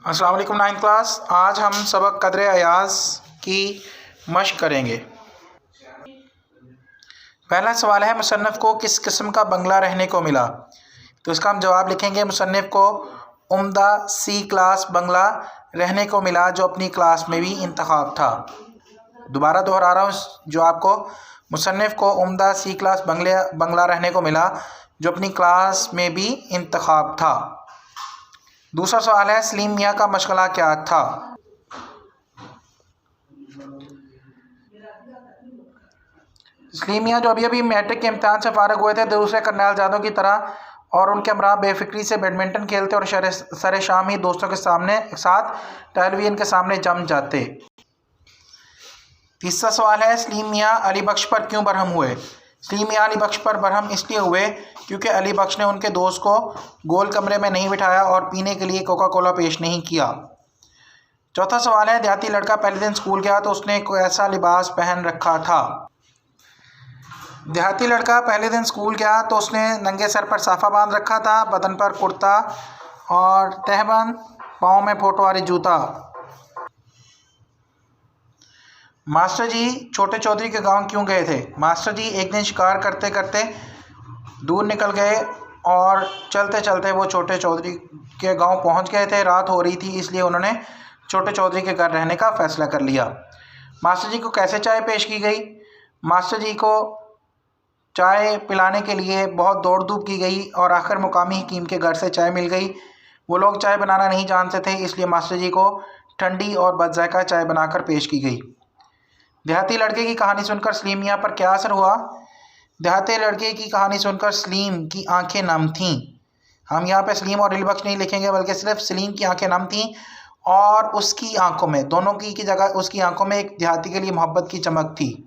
अस्सलाम वालेकुम ninth class. आज हम सबक कदर अयाज की मश्क करेंगे। पहला सवाल है, मुसन्निफ़ को किस किस्म का बंगला रहने को मिला? तो इसका हम जवाब लिखेंगे, मुसन्निफ़ को उम्दा सी क्लास बंगला रहने को मिला जो अपनी क्लास में भी इंतखाब था। दोबारा दोहरा रहा हूँ जो आपको, मुसन्निफ़ को उम्दा सी क्लास बंगला रहने को मिला जो अपनी क्लास में भी इंतखाब था। दूसरा सवाल है, सलीम मियाँ का मशगला क्या था? सलीम मियाँ जो अभी मैट्रिक के इम्तहान से फारग हुए थे, दूसरे करनैल जादों की तरह और उनके हमरा बेफिक्री से बैडमिंटन खेलते और सरे शाम ही दोस्तों के साथ टेलीविज़न के सामने जम जाते। तीसरा सवाल है, सलीम मियाँ अली बख्श पर क्यों बरहम हुए? सलीम मियाँ अली बख्श पर बरहम इसलिए हुए क्योंकि अली बख्श ने उनके दोस्त को गोल कमरे में नहीं बिठाया और पीने के लिए कोका कोला पेश नहीं किया। चौथा सवाल है, देहाती लड़का पहले दिन स्कूल गया तो उसने कोई ऐसा लिबास पहन रखा था? देहाती लड़का पहले दिन स्कूल गया तो उसने नंगे सर पर साफ़ा बांध रखा था, बदन पर कुर्ता और तहबंद, पाँव में फोटो वाली जूता। मास्टर जी छोटे चौधरी के गांव क्यों गए थे? मास्टर जी एक दिन शिकार करते करते दूर निकल गए और चलते चलते वो छोटे चौधरी के गांव पहुंच गए थे। रात हो रही थी इसलिए उन्होंने छोटे चौधरी के घर रहने का फ़ैसला कर लिया। मास्टर जी को कैसे चाय पेश की गई? मास्टर जी को चाय पिलाने के लिए बहुत दौड़ धूप की गई और आखिर मुकामी हकीम के घर से चाय मिल गई। वो लोग चाय बनाना नहीं जानते थे इसलिए मास्टर जी को ठंडी और बदज़ायका चाय बनाकर पेश की गई। देहाती लड़के की कहानी सुनकर सलीम मियाँ पर क्या असर हुआ? देहाती लड़के की कहानी सुनकर सलीम की आंखें नम थीं। हम यहाँ पे सलीम और अली बख्श नहीं लिखेंगे बल्कि सिर्फ सलीम की आंखें नम थीं और उसकी आंखों में, दोनों की जगह उसकी आंखों में एक देहाती के लिए मोहब्बत की चमक थी।